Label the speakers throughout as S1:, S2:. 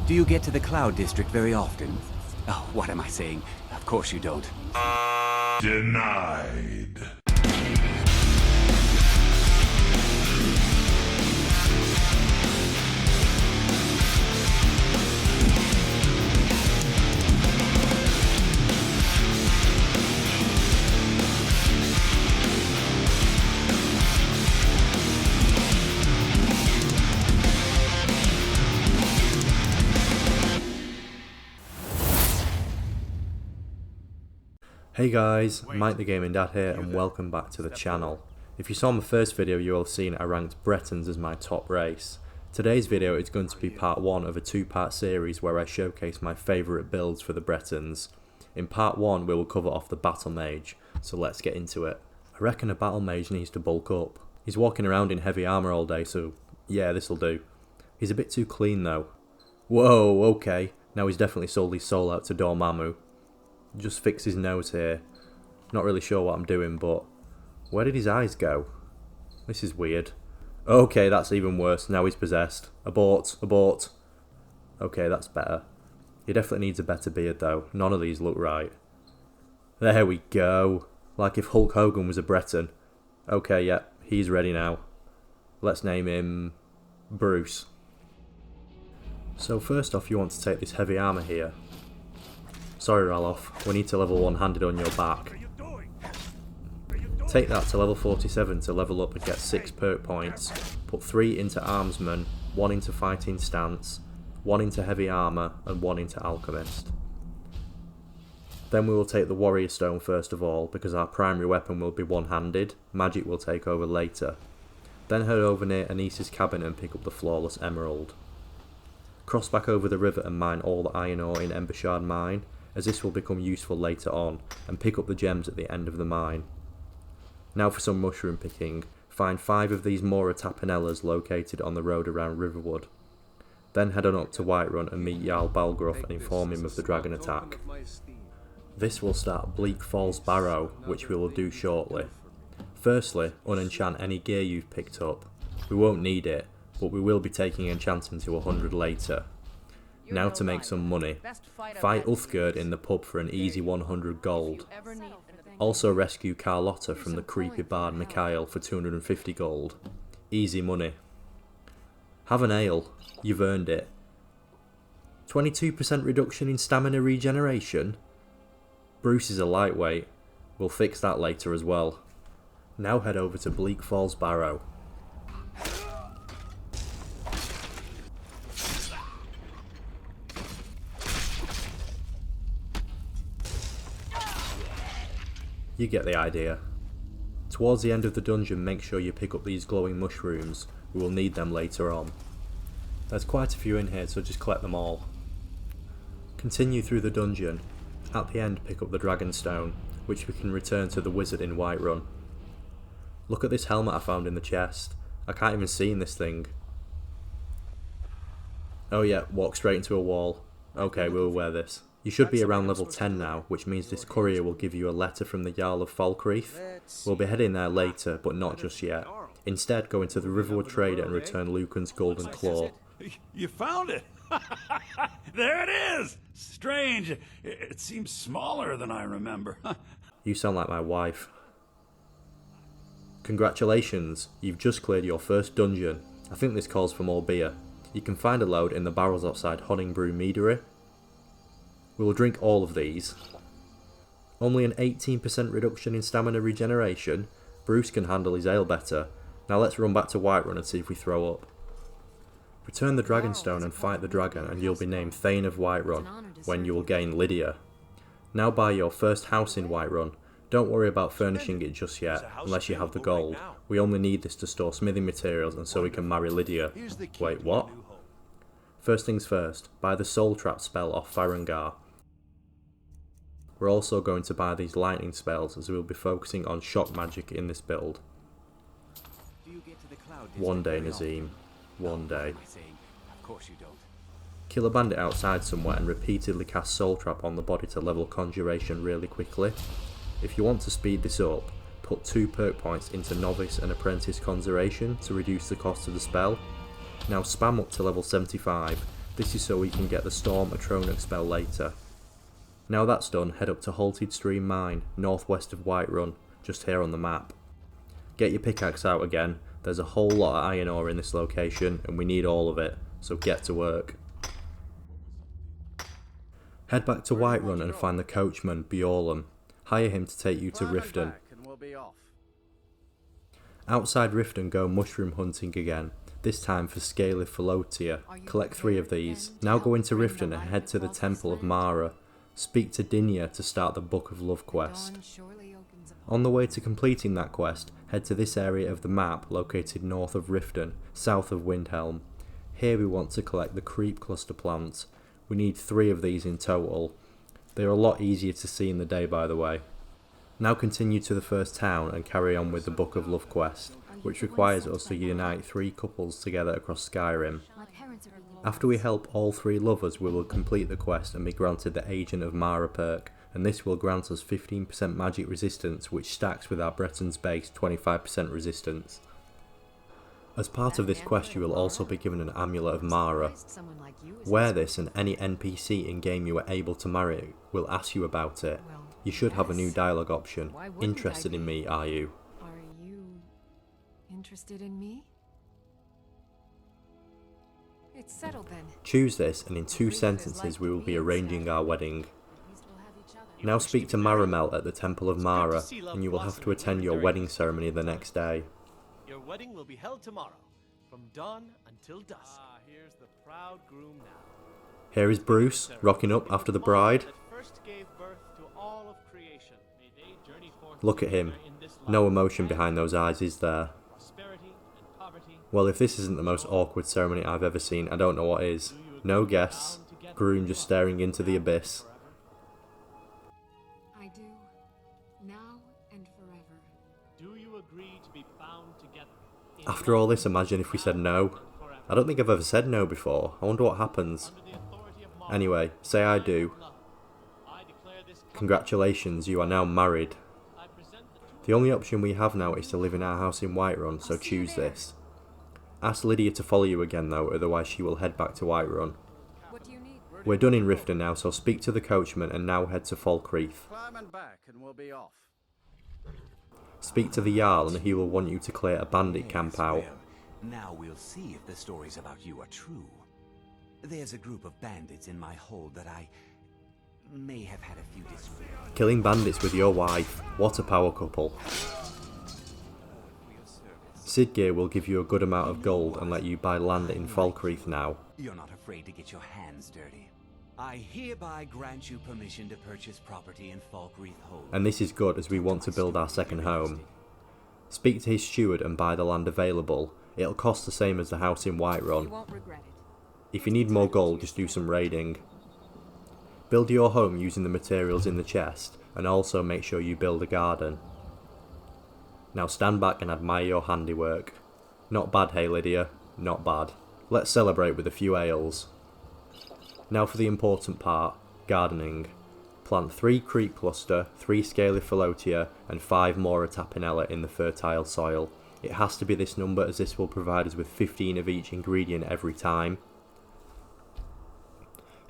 S1: Do you get to the Cloud District very often? Oh, what am I saying? Of course you don't.
S2: Denied.
S3: Hey guys, Mike the Gaming Dad here and welcome back to the channel. If you saw my first video you will have seen I ranked Bretons as my top race. Today's video is going to be part 1 of a 2-part series where I showcase my favourite builds for the Bretons. In part 1 we will cover off the Battlemage, so let's get into it. I reckon a Battlemage needs to bulk up. He's walking around in heavy armour all day, so yeah, this'll do. He's a bit too clean though. Whoa, okay, now he's definitely sold his soul out to Dormammu. Just fix his nose here. Not really sure what I'm doing, but where did his eyes go? This is weird. Okay, that's even worse. Now he's possessed. Abort, abort. Okay, that's better. He definitely needs a better beard though. None of these look right. There we go. Like if Hulk Hogan was a Breton. Okay, yeah, he's ready now. Let's name him Bruce. So first off you want to take this heavy armour here. Sorry Ralof, we need to level 1-handed on your back. Take that to level 47 to level up and get 6 perk points. Put 3 into Armsman, 1 into Fighting Stance, 1 into Heavy Armour and 1 into Alchemist. Then we will take the Warrior Stone first of all because our primary weapon will be one-handed, magic will take over later. Then head over near Anis's cabin and pick up the Flawless Emerald. Cross back over the river and mine all the iron ore in Embershard Mine, as this will become useful later on, and pick up the gems at the end of the mine. Now for some mushroom picking. Find 5 of these Mora Tapanellas located on the road around Riverwood. Then head on up to Whiterun and meet Jarl Balgruuf and inform him of the dragon attack. This will start Bleak Falls Barrow, which we will do shortly. Firstly, unenchant any gear you've picked up. We won't need it, but we will be taking Enchanting to 100 later. Now to make some money. Fight Uthgerd in the pub for an easy 100 gold. Also rescue Carlotta from the creepy bard Mikhail for 250 gold. Easy money. Have an ale. You've earned it. 22% reduction in stamina regeneration. Bruce is a lightweight. We'll fix that later as well. Now head over to Bleak Falls Barrow. You get the idea. Towards the end of the dungeon make sure you pick up these glowing mushrooms, we will need them later on. There's quite a few in here so just collect them all. Continue through the dungeon, at the end pick up the Dragonstone, which we can return to the wizard in Whiterun. Look at this helmet I found in the chest, I can't even see in this thing. Oh yeah, walk straight into a wall. Okay, we'll wear this. You should be around level 10 now, which means this courier will give you a letter from the Jarl of Falkreath. We'll be heading there later, but not just yet. Instead, go into the Riverwood Trader and return Lucan's Golden Claw.
S4: You found it! There it is! Strange. It seems smaller than I remember.
S3: You sound like my wife. Congratulations, you've just cleared your first dungeon. I think this calls for more beer. You can find a load in the barrels outside Honningbrew Meadery. We will drink all of these. Only an 18% reduction in stamina regeneration. Bruce can handle his ale better. Now let's run back to Whiterun and see if we throw up. Return the Dragonstone and fight the dragon and you'll be named Thane of Whiterun, when you will gain Lydia. Now buy your first house in Whiterun. Don't worry about furnishing it just yet, unless you have the gold. We only need this to store smithing materials and so we can marry Lydia. Wait, what? First things first, buy the Soul Trap spell off Farengar. We're also going to buy these lightning spells as we'll be focusing on shock magic in this build. One day, Nazim. One day. Kill a bandit outside somewhere and repeatedly cast Soul Trap on the body to level Conjuration really quickly. If you want to speed this up, put 2 perk points into Novice and Apprentice Conjuration to reduce the cost of the spell. Now spam up to level 75, This is so we can get the Storm Atronach spell later. Now that's done, head up to Halted Stream Mine, northwest of Whiterun, just here on the map. Get your pickaxe out again, there's a whole lot of iron ore in this location and we need all of it, so get to work. Head back to Whiterun and find the coachman, Bjorlum. Hire him to take you to Riften. Outside Riften, go mushroom hunting again, this time for Scaly Philotia. Collect 3 of these. Now go into Riften and head to the Temple of Mara. Speak to Dinya to start the Book of Love quest. On the way to completing that quest, head to this area of the map located north of Riften, south of Windhelm. Here we want to collect the creep cluster plants. We need 3 of these in total. They are a lot easier to see in the day, by the way. Now continue to the first town and carry on with the Book of Love quest, which requires us to unite 3 couples together across Skyrim. After we help all 3 lovers, we will complete the quest and be granted the Agent of Mara perk, and this will grant us 15% magic resistance, which stacks with our Breton's base 25% resistance. As part of this quest, you will also be given an Amulet of Mara. Wear this and any NPC in-game you are able to marry will ask you about it. You should have a new dialogue option. Interested in me, are you?
S2: Are you interested in me? It's settled then.
S3: Choose this and in 2 sentences we will be arranging our wedding. Now speak to Maramel at the Temple of Mara and you will have to attend your wedding ceremony the next day.
S5: Your wedding will be held tomorrow, from dawn until dusk. Here's the proud groom now.
S3: Here is Bruce, rocking up after the bride. Look at him. No emotion behind those eyes, is there? Well, if this isn't the most awkward ceremony I've ever seen, I don't know what is. No guests, groom just staring into the abyss.
S2: I do, now and forever.
S5: Do you agree to be bound together?
S3: After all this, imagine if we said no. I don't think I've ever said no before. I wonder what happens. Anyway, say I do. Congratulations, you are now married. The only option we have now is to live in our house in Whiterun, so choose this. Ask Lydia to follow you again though, otherwise she will head back to Whiterun. We're done in Riften now, so speak to the coachman and now head to Falkreath. Speak to the Jarl and he will want you to clear a bandit camp out.
S1: Now we'll see if the stories about you are true. There's a group of bandits in my hold that I may have had a few disagreements.
S3: Killing bandits with your wife, what a power couple. Sidgeir will give you a good amount of gold and let you buy land in Falkreath now.
S1: You're not afraid to get your hands dirty. I hereby grant you permission to purchase property in Falkreath Hold.
S3: And this is good as we want to build our second home. Speak to his steward and buy the land available. It'll cost the same as the house in Whiterun.
S2: You won't regret it.
S3: If you need more gold, just do some raiding. Build your home using the materials in the chest, and also make sure you build a garden. Now stand back and admire your handiwork. Not bad, hey Lydia, not bad. Let's celebrate with a few ales. Now for the important part, gardening. Plant 3 creep cluster, 3 scaly philotia, and 5 mora tapinella in the fertile soil. It has to be this number as this will provide us with 15 of each ingredient every time.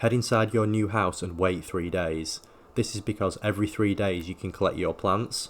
S3: Head inside your new house and wait 3 days. This is because every 3 days you can collect your plants.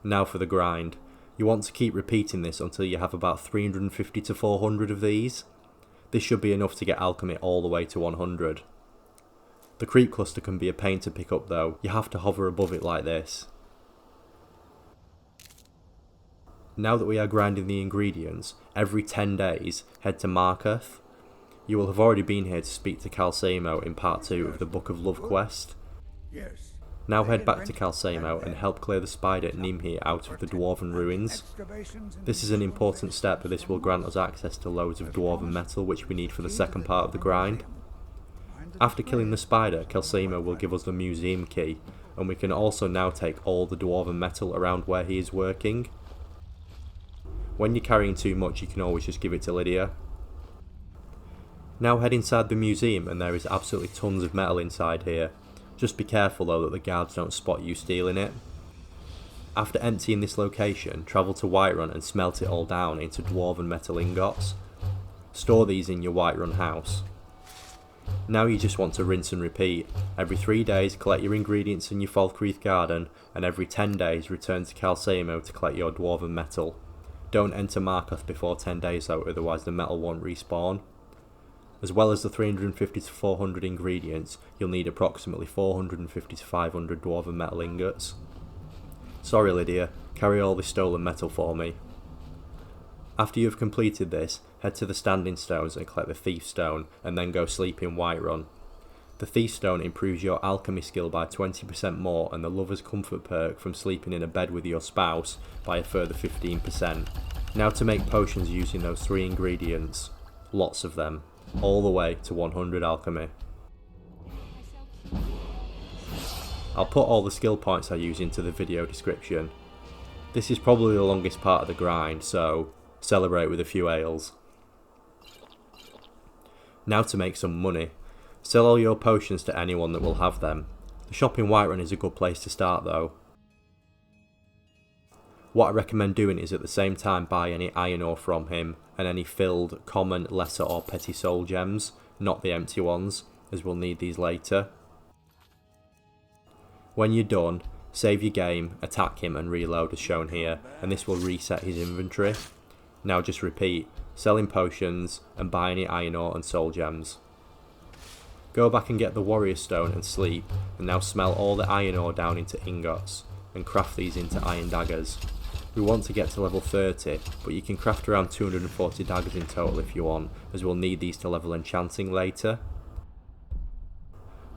S3: Now for the grind. You want to keep repeating this until you have about 350 to 400 of these. This should be enough to get alchemy all the way to 100. The creep cluster can be a pain to pick up though, you have to hover above it like this. Now that we are grinding the ingredients, every 10 days head to Markarth. You will have already been here to speak to Calcemo in part 2 of the Book of Love quest. Now head back to Calcemo and help clear the spider Nimhi out of the Dwarven ruins. This is an important step, but this will grant us access to loads of Dwarven metal which we need for the second part of the grind. After killing the spider, Calcemo will give us the museum key, and we can also now take all the Dwarven metal around where he is working. When you're carrying too much, you can always just give it to Lydia. Now head inside the museum and there is absolutely tons of metal inside here. Just be careful though that the guards don't spot you stealing it. After emptying this location, travel to Whiterun and smelt it all down into Dwarven metal ingots. Store these in your Whiterun house. Now you just want to rinse and repeat. Every 3 days collect your ingredients in your Falkreath garden, and every 10 days return to Calcemo to collect your Dwarven metal. Don't enter Markoth before 10 days though, otherwise the metal won't respawn. As well as the 350 to 400 ingredients, you'll need approximately 450 to 500 Dwarven metal ingots. Sorry Lydia, carry all this stolen metal for me. After you have completed this, head to the Standing Stones and collect the Thief Stone, and then go sleep in Whiterun. The Thief Stone improves your alchemy skill by 20% more, and the Lover's Comfort perk from sleeping in a bed with your spouse by a further 15%. Now to make potions using those 3 ingredients. Lots of them. All the way to 100 alchemy. I'll put all the skill points I use into the video description. This is probably the longest part of the grind, so celebrate with a few ales. Now to make some money. Sell all your potions to anyone that will have them. The shop in Whiterun is a good place to start though. What I recommend doing is at the same time buy any iron ore from him and any filled, common, lesser or petty soul gems, not the empty ones, as we'll need these later. When you're done, save your game, attack him and reload as shown here, and this will reset his inventory. Now just repeat, selling potions and buy any iron ore and soul gems. Go back and get the warrior stone and sleep, and now smelt all the iron ore down into ingots, and craft these into iron daggers. We want to get to level 30, but you can craft around 240 daggers in total if you want, as we'll need these to level enchanting later.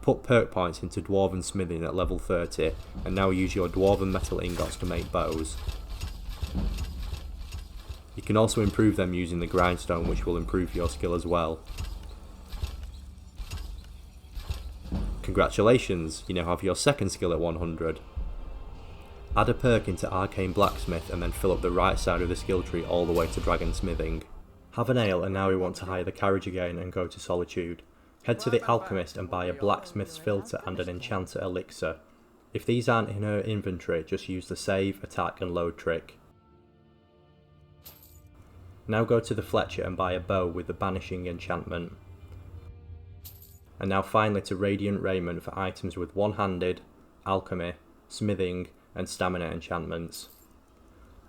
S3: Put perk points into Dwarven smithing at level 30, and now use your Dwarven metal ingots to make bows. You can also improve them using the grindstone, which will improve your skill as well. Congratulations, you now have your second skill at 100. Add a perk into Arcane Blacksmith and then fill up the right side of the skill tree all the way to Dragon Smithing. Have an ale and now we want to hire the carriage again and go to Solitude. Head to the Alchemist and buy a Blacksmith's filter and an Enchanter elixir. If these aren't in her inventory, just use the save, attack and load trick. Now go to the Fletcher and buy a bow with the banishing enchantment. And now finally to Radiant Raiment for items with one-handed, alchemy, smithing and stamina enchantments.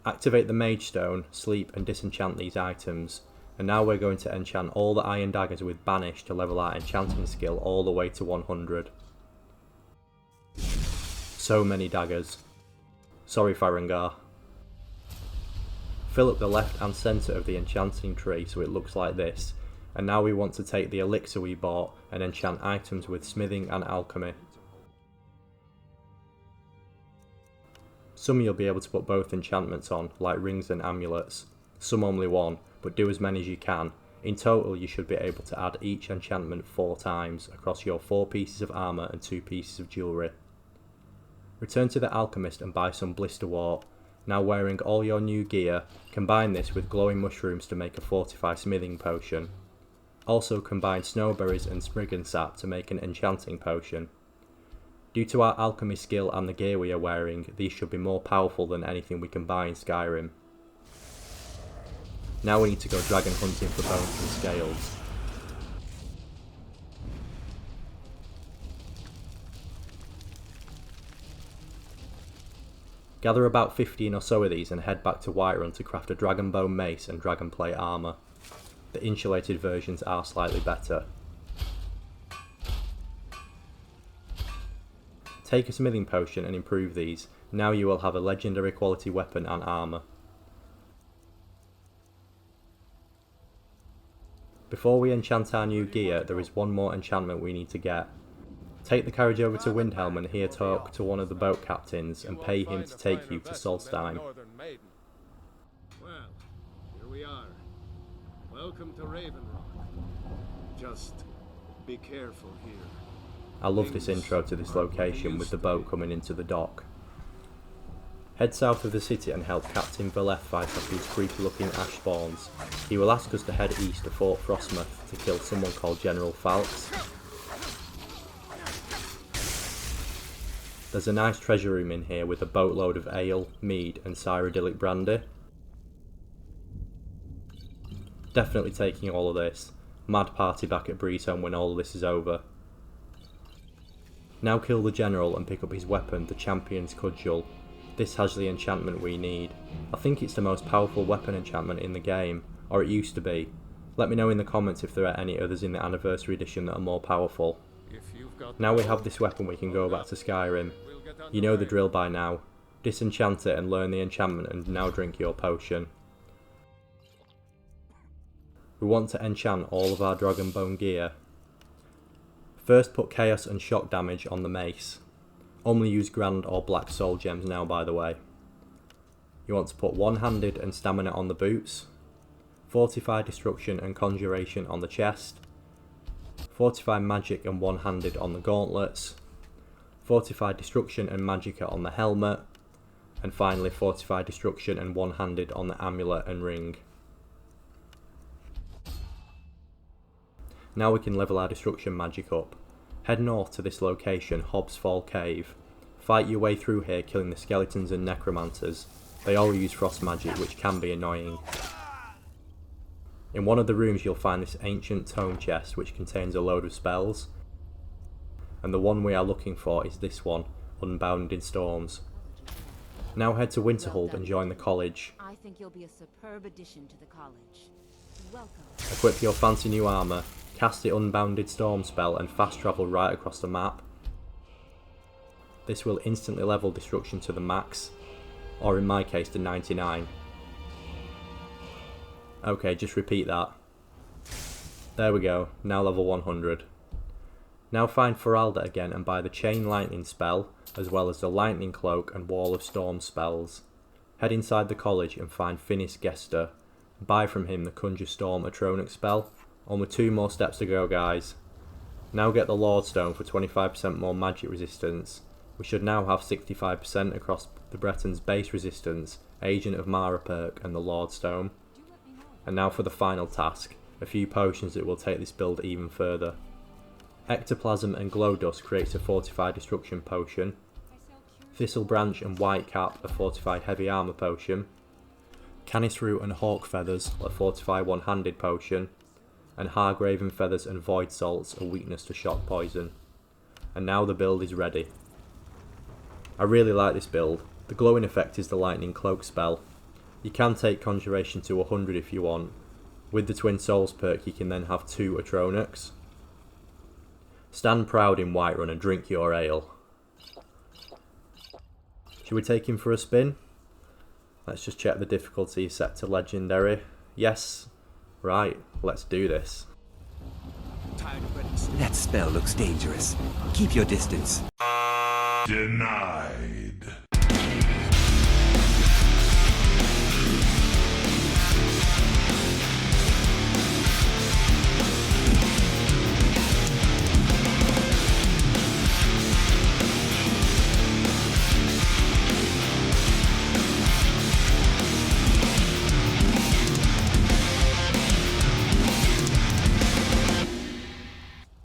S3: Activate the Mage Stone, sleep and disenchant these items. And now we're going to enchant all the iron daggers with banish to level our enchanting skill all the way to 100. So many daggers. Sorry Farengar. Fill up the left and centre of the enchanting tree so it looks like this. And now we want to take the elixir we bought and enchant items with smithing and alchemy. Some you'll be able to put both enchantments on, like rings and amulets. Some only one, but do as many as you can. In total you should be able to add each enchantment 4 times across your 4 pieces of armour and 2 pieces of jewellery. Return to the Alchemist and buy some blisterwort. Now wearing all your new gear, combine this with glowing mushrooms to make a fortify smithing potion. Also combine snowberries and spriggan sap to make an enchanting potion. Due to our alchemy skill and the gear we are wearing, these should be more powerful than anything we can buy in Skyrim. Now we need to go dragon hunting for bones and scales. Gather about 15 or so of these and head back to Whiterun to craft a dragon bone mace and dragon plate armour. The insulated versions are slightly better. Take a smithing potion and improve these. Now you will have a legendary quality weapon and armour. Before we enchant our new gear, there is one more enchantment we need to get. Take the carriage over to Windhelm and here talk to one of the boat captains and pay him to take you to Solstheim.
S6: Well, here we are. Welcome to Ravenrock. Just be careful here.
S3: I love this intro to this location with the boat coming into the dock. Head south of the city and help Captain Valeth fight off these creepy looking ash spawns. He will ask us to head east to Fort Frostmouth to kill someone called General Falks. There's a nice treasure room in here with a boatload of ale, mead and cyrodiilic brandy. Definitely taking all of this. Mad party back at BRETON when all of this is over. Now kill the general and pick up his weapon, the Champion's Cudgel. This has the enchantment we need. I think it's the most powerful weapon enchantment in the game, or it used to be. Let me know in the comments if there are any others in the Anniversary Edition that are more powerful. Now we have this weapon, we can go back to Skyrim. You know the drill by now. Disenchant it and learn the enchantment, and now drink your potion. We want to enchant all of our Dragonbone gear. First put chaos and shock damage on the mace. Only use grand or black soul gems now, by the way. You want to put one-handed and stamina on the boots. Fortify destruction and conjuration on the chest. Fortify magic and one-handed on the gauntlets. Fortify destruction and magicka on the helmet. And finally fortify destruction and one-handed on the amulet and ring. Now we can level our destruction magic up. Head north to this location, Hobbs Fall Cave. Fight your way through here, killing the skeletons and necromancers. They all use frost magic, which can be annoying. In one of the rooms you'll find this ancient tome chest, which contains a load of spells. And the one we are looking for is this one, Unbound in Storms. Now head to Winterhold and join the college.
S7: I think you'll be a superb addition to the college. Welcome.
S3: Equip your fancy new armour, cast the Unbounded Storm spell and fast travel right across the map. This will instantly level destruction to the max, or in my case to 99. Okay, just repeat that. There we go, now level 100. Now find Feralda again and buy the Chain Lightning spell, as well as the Lightning Cloak and Wall of Storm spells. Head inside the college and find Finis Gester. Buy from him the Conjure Storm Atronic spell. Only 2 more steps to go, guys. Now get the Lord Stone for 25% more magic resistance. We should now have 65% across the Breton's base resistance, Agent of Mara perk and the Lord Stone. And now for the final task, a few potions that will take this build even further. Ectoplasm and Glow Dust creates a fortified destruction potion. Thistle Branch and Whitecap a fortified heavy armour potion. Canis Root and Hawk Feathers a fortified one-handed potion. And Hargraven Feathers and Void Salts a weakness to shock poison. And now the build is ready. I really like this build. The glowing effect is the Lightning Cloak spell. You can take Conjuration to 100 if you want. With the Twin Souls perk you can then have 2 Atronics. Stand proud in Whiterun and drink your ale. Should we take him for a spin? Let's just check the difficulty set to Legendary. Yes. Right, let's do this.
S1: That spell looks dangerous. Keep your distance.
S4: Denied.